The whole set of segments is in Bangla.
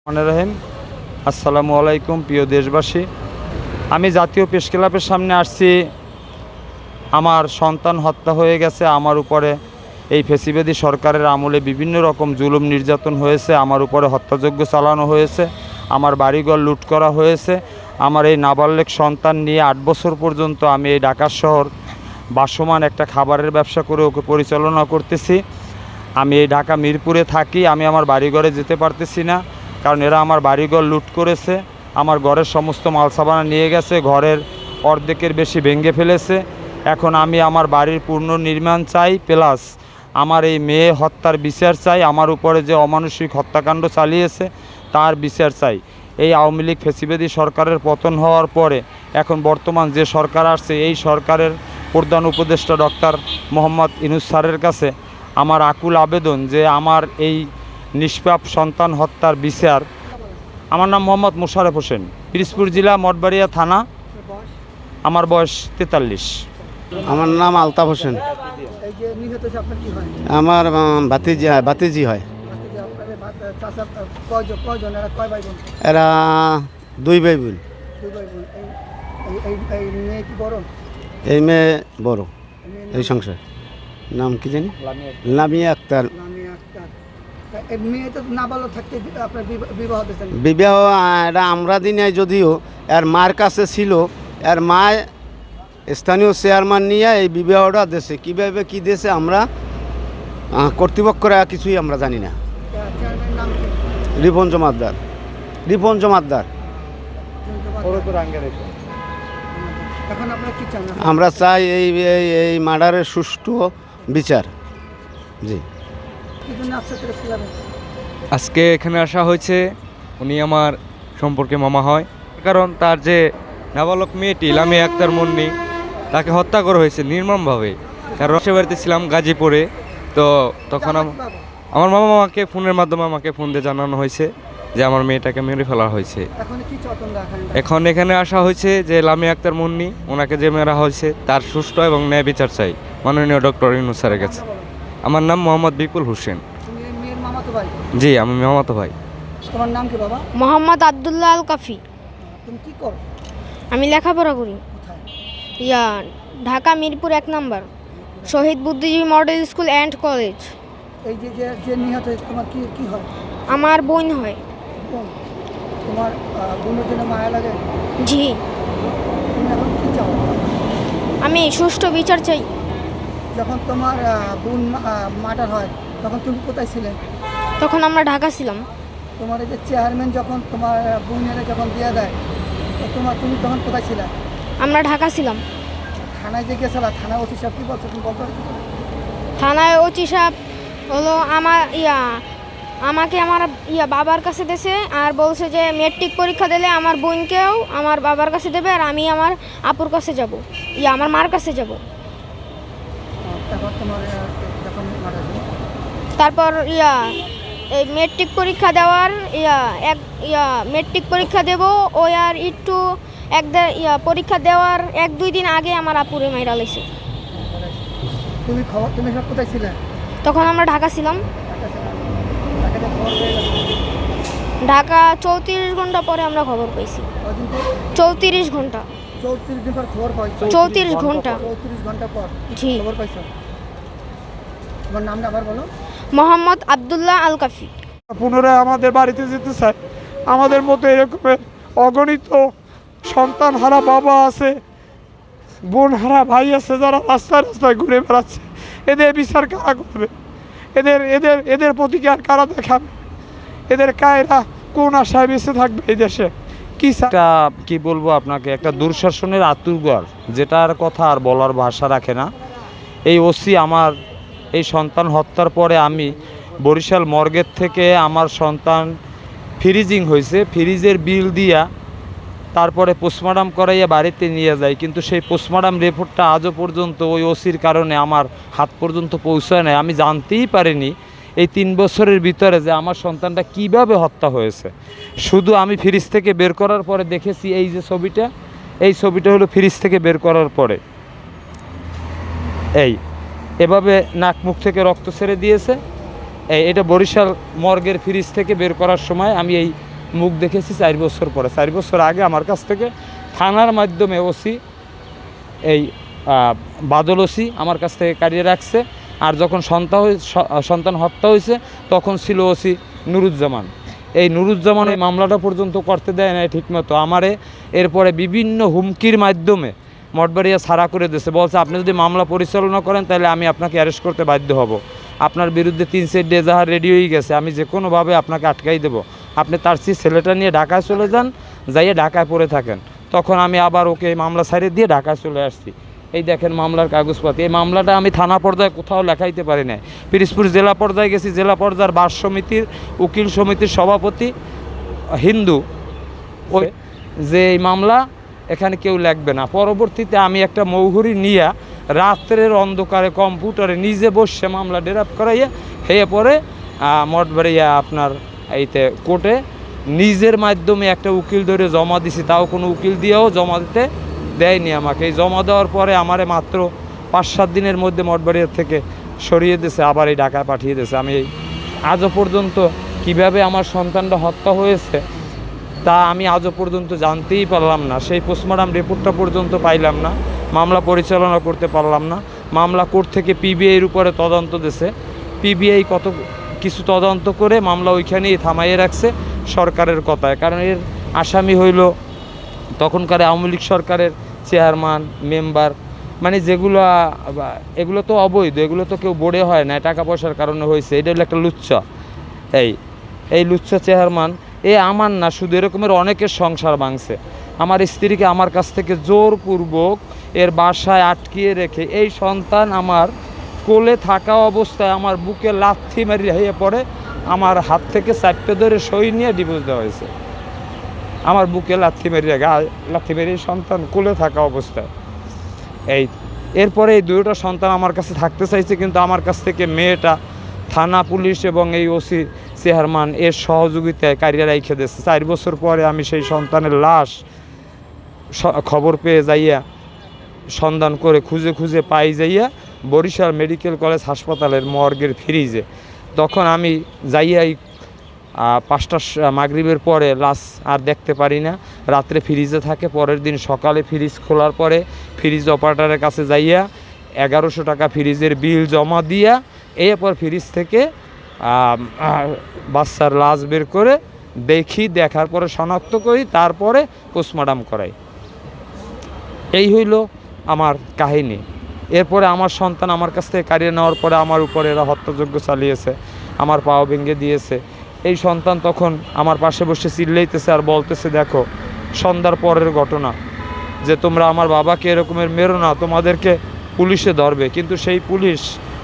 রহিম আসসালামু আলাইকুম প্রিয় দেশবাসী। আমি জাতীয় প্রেস ক্লাবের সামনে আসছি। আমার সন্তান হত্যা হয়ে গেছে। আমার উপরে এই ফ্যাসিবাদী সরকারের আমলে বিভিন্ন রকম জুলুম নির্যাতন হয়েছে। আমার উপরে হত্যাযজ্ঞ চালানো হয়েছে। আমার বাড়িঘর লুট করা হয়েছে। আমার এই নাবালক সন্তান নিয়ে 8 বছর পর্যন্ত আমি এই ঢাকা শহর ভাসমান একটা খাবারের ব্যবসা করে ওকে পরিচালনা করতেছি। আমি এই ঢাকা মিরপুরে থাকি। আমি আমার বাড়িঘরে যেতে পারতেছি না, কারণ এরা আমার বাড়িঘর লুট করেছে। আমার ঘরের সমস্ত মালসাবানা নিয়ে গেছে, ঘরের অর্ধেকের বেশি ভেঙে ফেলেছে। এখন আমি আমার বাড়ির পুনর্নির্মাণ চাই, প্লাস আমার এই মেয়ে হত্যার বিচার চাই। আমার উপরে যে অমানুষিক হত্যাকাণ্ড চালিয়েছে তার বিচার চাই। এই আওয়ামী লীগ ফ্যাসিবাদী সরকারের পতন হওয়ার পরে এখন বর্তমান যে সরকার আসছে, এই সরকারের প্রধান উপদেষ্টা ডক্টর মোহাম্মদ ইউনূস স্যারের কাছে আমার আকুল আবেদন যে আমার এই নিষ্পাপ সন্তান হত্যার বিচার। আমার নাম মোহাম্মদ মোশাররফ হোসেন, পিরোজপুর জেলা মঠবাড়িয়া থানা। আমার বয়স 43। আমার নাম আলতাফ হোসেন। আমার ভাতিজি হয়। এরা 2 ভাই বোন। এই মেয়ে বড় এই সংসার। নাম কি জানি? লামিয়া আক্তার। বিবাহ এটা আমরা দিনে, যদিও এর মার কাছে ছিল। এর মা স্থানীয় চেয়ারম্যান নিয়ে এই বিবাহটা দেশে কীভাবে কী দেশে আমরা কর্তৃপক্ষরা কিছুই আমরা জানি না। রিপন জমাদ্দার। আমরা চাই এই মার্ডারের সুষ্ঠু বিচার। জি, আজকে এখানে আসা হয়েছে, উনি আমার সম্পর্কে মামা হয়, কারণ তার যে নাবালক মেয়েটি লামিয়া আক্তার মুন্নি, তাকে হত্যা করা হয়েছে নির্মমভাবে। কারণ সে বাড়িতে ছিলাম গাজীপুরে, তো তখন আমার মামাকে ফোনের মাধ্যমে আমাকে ফোন দিয়ে জানানো হয়েছে যে আমার মেয়েটাকে মেরে ফেলা হয়েছে। এখন এখানে আসা হয়েছে যে লামিয়া আক্তার মুন্নি, ওনাকে যে মেরা হয়েছে তার সুষ্ঠু এবং ন্যায় বিচার চাই মাননীয় ডক্টর ইউনূস স্যারের কাছে। আমার নাম মোহাম্মদ বিপুল হোসেন। জি, আমি মামাতো ভাই। তোমার নাম কি বাবা? মোহাম্মদ আব্দুল্লাহ আল কাফি। তুমি কি করো? আমি লেখাপড়া করি ঢাকা মিরপুর 1 নম্বর শহীদ বুদ্ধিজীবী মডেল স্কুল অ্যান্ড কলেজ। এই যে নিহত হয়েছে, তোমার কি হয়? আমার বোন হয়। তোমার বোনের জন্য মায়া লাগে? জি। তুমি এখন কি চাও? আমি সুষ্ঠু বিচার চাই। যখন তোমার বোন মার্ডার হয় তখন তুমি কোথায় ছিলে? তখন আমরা ঢাকা ছিলাম। তোমার এই যে চেয়ারম্যান যখন তোমার বোনের যখন দিয়ে দেয়, তুমি তখন কোথায় ছিলে? আমরা ঢাকা ছিলাম। থানায় যে গেছিলা, থানা ওসি সাহেব কি বলছো, তুমি বলতে পারছো? থানায় ওসি সাহেব হলো আমাকে আমার বাবার কাছে দিয়েছে, আর বলছে যে মেট্রিক পরীক্ষা দিলে আমার বোনকেও আমার বাবার কাছে দেবে, আর আমি আমার আপুর কাছে যাব, আমার মার কাছে যাব। তারপর এই মেট্রিক পরীক্ষা দেওয়ার মেট্রিক পরীক্ষা দেব, ওই আর একটু পরীক্ষা দেওয়ার 1-2 দিন আগে আমার আপুরে মাইরা লাইছে। তুমি কোথায় ছিলে? তখন আমরা ঢাকা ছিলাম। ঢাকা 34 ঘন্টা পরে আমরা খবর পাইছি। 34 ঘন্টা। 34 দিন পর খবর পাইছো? 34 ঘন্টা। 34 ঘন্টা পর জি খবর পাইছো। তোমার নামটা আবার বলো। মোহাম্মদ আব্দুল্লাহ আল কাফি। পুনরায় আমাদের বাড়িতে যেতে চাই। আমাদের মতো এরকমের অগণিত সন্তান হারা বাবা আছে, বোন হারা ভাই আছে, যারা রাস্তায় ঘুরে বেড়াচ্ছে। এদের বিচার কারা করবে? এদের প্রতিকার কারা দেখাবে? এদের কায়রা কোন আশায় বেঁচে থাকবে এই দেশে? কি বলবো আপনাকে, একটা দুঃশাসনের আতুরঘর, যেটার কথা আর বলার ভাষা রাখে না। এই ওসি আমার এই সন্তান হত্যার পরে আমি বরিশাল মর্গের থেকে আমার সন্তান ফ্রিজিং হয়েছে, ফ্রিজের বিল দিয়া তারপরে পোস্টমর্টম করাইয়া বাড়িতে নিয়ে যায়, কিন্তু সেই পোস্টমর্টম রিপোর্টটা আজও পর্যন্ত ওই ওসির কারণে আমার হাত পর্যন্ত পৌঁছায় নাই। আমি জানতেই পারিনি এই 3 বছরের ভিতরে যে আমার সন্তানটা কিভাবে হত্যা হয়েছে। শুধু আমি ফ্রিজ থেকে বের করার পরে দেখেছি এই যে ছবিটা, এই ছবিটা হলো ফ্রিজ থেকে বের করার পরে এভাবে নাক মুখ থেকে রক্ত ছেড়ে দিয়েছে। এটা বরিশাল মর্গের ফ্রিজ থেকে বের করার সময় আমি এই মুখ দেখেছি 4 বছর পরে। 4 বছর আগে আমার কাছ থেকে থানার মাধ্যমে ওসি এই বাদল ওসি আমার কাছ থেকে কাটিয়ে রাখছে। আর যখন সন্তান হত্যা হয়েছে তখন ছিল ওসি নুরুজ্জামান। এই নুরুজ্জামান এই মামলাটা পর্যন্ত করতে দেয় না ঠিকমতো। আমারে এরপরে বিভিন্ন হুমকির মাধ্যমে মঠবাড়িয়া ছাড়া করে দিয়েছে, বলছে আপনি যদি মামলা পরিচালনা করেন তাহলে আমি আপনাকে অ্যারেস্ট করতে বাধ্য হব, আপনার বিরুদ্ধে 3 সেট এজাহার রেডি হয়ে গেছে, আমি যে কোনোভাবে আপনাকে আটকাই দেবো, আপনি তার সেই ছেলেটা নিয়ে ঢাকায় চলে যান, যাইয়ে ঢাকায় পড়ে থাকেন। তখন আমি আবার ওকে এই মামলা ছাড়িয়ে দিয়ে ঢাকায় চলে আসছি। এই দেখেন মামলার কাগজপাতি। এই মামলাটা আমি থানা পর্যায়ে কোথাও লেখাইতে পারি না, পিরোজপুর জেলা পর্যায়ে গেছি, জেলা পর্যায়ের বাস সমিতির উকিল সমিতির সভাপতি হিন্দু, ওই যে এই মামলা এখানে কেউ লিখবে না। পরবর্তীতে আমি একটা মৌহুরি নিয়ে রাত্রের অন্ধকারে কম্পিউটারে নিজে বসে মামলা ড্রাফট করাইয়া হয়ে পরে মঠবাড়িয়া আপনার এইতে কোর্টে নিজের মাধ্যমে একটা উকিল ধরে জমা দিছি, তাও কোনো উকিল দিয়েও জমা দিতে দেয়নি আমাকে। এই জমা দেওয়ার পরে আমারে মাত্র 5-7 দিনের মধ্যে মঠবাড়িয়া থেকে সরিয়ে দিয়েছে, আবার এই ঢাকায় পাঠিয়ে দিয়েছে। আমি আজও পর্যন্ত কিভাবে আমার সন্তানটা হত্যা হয়েছে তা আমি আজও পর্যন্ত জানতেই পারলাম না। সেই পোস্টমর্টম রিপোর্টটা পর্যন্ত পাইলাম না, মামলা পরিচালনা করতে পারলাম না। মামলা কোর্ট থেকে পিবিআইয়ের উপরে তদন্ত দিয়েছে, পিবিআই কত কিছু তদন্ত করে মামলা ওইখানেই থামাইয়ে রাখছে সরকারের কথায়। কারণ এর আসামি হইল তখনকার আওয়ামী লীগ সরকারের চেয়ারম্যান মেম্বার, মানে যেগুলো এগুলো তো অবৈধ, এগুলো তো কেউ বোর্ডে হয় না, টাকা পয়সার কারণে হয়েছে। এটা হলো একটা লুচ্চা। এই লুচ্চা চেয়ারম্যান আমার না, শুধু এরকমের অনেকের সংসার ভাঙছে। আমার স্ত্রীকে আমার কাছ থেকে জোরপূর্বক এর বাসায় আটকিয়ে রেখে এই সন্তান আমার কোলে থাকা অবস্থায় আমার বুকে লাথি মারি হয়ে পড়ে, আমার হাত থেকে 4টে ধরে সই নিয়ে ডিভোর্স দেওয়া হয়েছে। আমার বুকে লাথি মেরিয়ে লাথি মেরিয়ে সন্তান কোলে থাকা অবস্থায়। এরপরে এই 2টা সন্তান আমার কাছে থাকতে চাইছে, কিন্তু আমার কাছ থেকে মেয়েটা থানা পুলিশ এবং এই ওসি চেয়ারম্যান এর সহযোগিতায় কারিয়া রাইখে দিয়েছে। 4 বছর পরে আমি সেই সন্তানের লাশ খবর পেয়ে যাইয়া সন্ধান করে খুঁজে খুঁজে পাই যাইয়া বরিশাল মেডিকেল কলেজ হাসপাতালের মর্গের ফ্রিজে। তখন আমি যাইয়া 5টা মাগরিবের পরে লাশ আর দেখতে পারি না, রাত্রে ফ্রিজে থাকে। পরের দিন সকালে ফ্রিজ খোলার পরে ফ্রিজ অপারেটরের কাছে যাইয়া 1100 টাকা ফ্রিজের বিল জমা দিয়া এরপর ফ্রিজ থেকে বাচ্চার লাশ বের করে দেখার পরে শনাক্ত করি, তারপরে পোস্টমর্টম করাই। এই হইল আমার কাহিনী। এরপরে আমার সন্তান আমার কাছ থেকে কারিয়ে নেওয়ার পরে আমার উপরে এরা হত্যাযজ্ঞ চালিয়েছে, আমার পাও ভেঙে দিয়েছে। এই সন্তান তখন আমার পাশে বসে চিল্লাইতেছে আর বলতেছে, দেখো সন্ধ্যার পরের ঘটনা, যে তোমরা আমার বাবাকে এরকমের মেরো না, তোমাদেরকে পুলিশে ধরবে। কিন্তু সেই পুলিশ,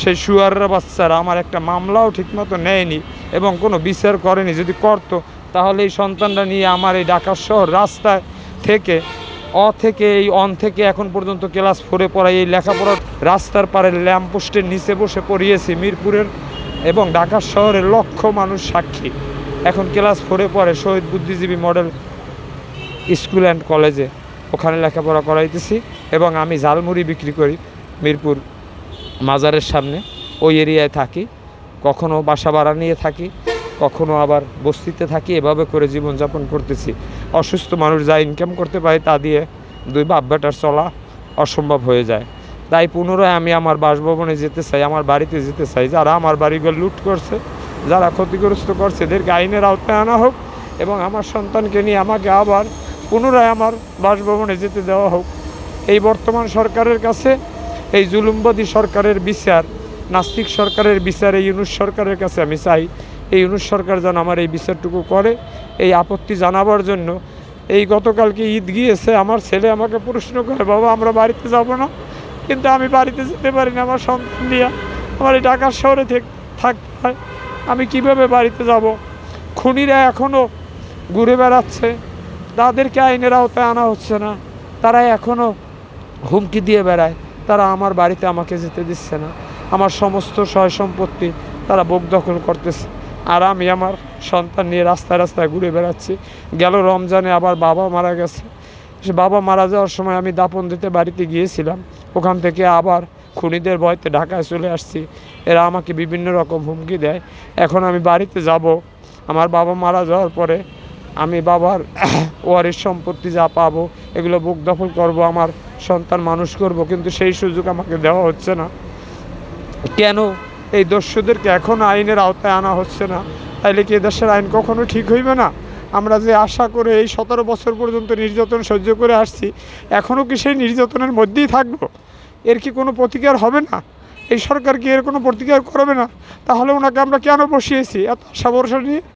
সেই শুয়াররা বাচ্চারা আমার একটা মামলাও ঠিকমতো নেয়নি এবং কোনো বিচার করেনি। যদি করতো তাহলে এই সন্তানটা নিয়ে আমার এই ঢাকা শহর রাস্তায় থেকে এই অন থেকে এখন পর্যন্ত ক্লাস 4-এ পড়াই, এই লেখাপড়ার রাস্তার পারে ল্যাম্পপোস্টের নিচে বসে পড়িয়েছি মিরপুরের এবং ঢাকা শহরের লক্ষ মানুষ সাক্ষী। এখন ক্লাস 4-এ পড়ে শহীদ বুদ্ধিজীবী মডেল স্কুল অ্যান্ড কলেজে, ওখানে লেখাপড়া করাইতেছি। এবং আমি ঝালমুড়ি বিক্রি করি মিরপুর মাজারের সামনে, ওই এরিয়ায় থাকি। কখনও বাসা ভাড়া নিয়ে থাকি, কখনও আবার বস্তিতে থাকি। এভাবে করে জীবনযাপন করতেছি। অসুস্থ মানুষ যা ইনকাম করতে পারে তা দিয়ে 2 বাপ বেটার চলা অসম্ভব হয়ে যায়। তাই পুনরায় আমি আমার বাসভবনে যেতে চাই, আমার বাড়িতে যেতে চাই। যারা আমার বাড়িঘর লুট করছে, যারা ক্ষতিগ্রস্ত করছে, এদেরকে আইনের আওতায় আনা হোক এবং আমার সন্তানকে নিয়ে আমাকে আবার পুনরায় আমার বাসভবনে যেতে দেওয়া হোক। এই বর্তমান সরকারের কাছে, এই জুলুমবাদী সরকারের বিচার, নাস্তিক সরকারের বিচার এই ইউনূস সরকারের কাছে আমি চাই, এই ইউনূস সরকার যেন আমার এই বিচারটুকু করে। এই আপত্তি জানাবার জন্য এই গতকালকে ঈদ গিয়েছে, আমার ছেলে আমাকে প্রশ্ন করে, বাবা আমরা বাড়িতে যাব না, কিন্তু আমি বাড়িতে যেতে পারি না, আমার সন্তান নিয়ে আমার এই ঢাকা শহরে থাকতে হয়, আমি কিভাবে বাড়িতে যাব? খুনিরা এখনও ঘুরে বেড়াচ্ছে, তাদেরকে আইনের আওতায় আনা হচ্ছে না, তারা এখনও হুমকি দিয়ে বেড়ায়, তারা আমার বাড়িতে আমাকে যেতে দিচ্ছে না, আমার সমস্ত সয় সম্পত্তি তারা বোক দখল করতেছে, আর আমি আমার সন্তান নিয়ে রাস্তায় রাস্তায় ঘুরে বেড়াচ্ছি। গেল রমজানে আবার বাবা মারা গেছে, সে বাবা মারা যাওয়ার সময় আমি দাপন দিতে বাড়িতে গিয়েছিলাম, ওখান থেকে আবার খুনিদের ভয়তে ঢাকায় চলে আসছি। এরা আমাকে বিভিন্ন রকম হুমকি দেয়। এখন আমি বাড়িতে যাব, আমার বাবা মারা যাওয়ার পরে আমি বাবার ওয়ারিশ সম্পত্তি যা পাবো এগুলো বুক দখল করবো, আমার সন্তান মানুষ করব, কিন্তু সেই সুযোগ আমাকে দেওয়া হচ্ছে না। কেন এই দস্যুদেরকে এখনও আইনের আওতায় আনা হচ্ছে না? তাইলে কি দেশের আইন কখনো ঠিক হইবে না? আমরা যে আশা করে এই 17 বছর পর্যন্ত নির্যাতন সহ্য করে আসছি, এখনও কি সেই নির্যাতনের মধ্যেই থাকবো? এর কি কোনো প্রতিকার হবে না? এই সরকার কি এর কোনো প্রতিকার করবে না? তাহলে ওনাকে আমরা কেন বসিয়েছি এত আশা ভরসা নিয়ে?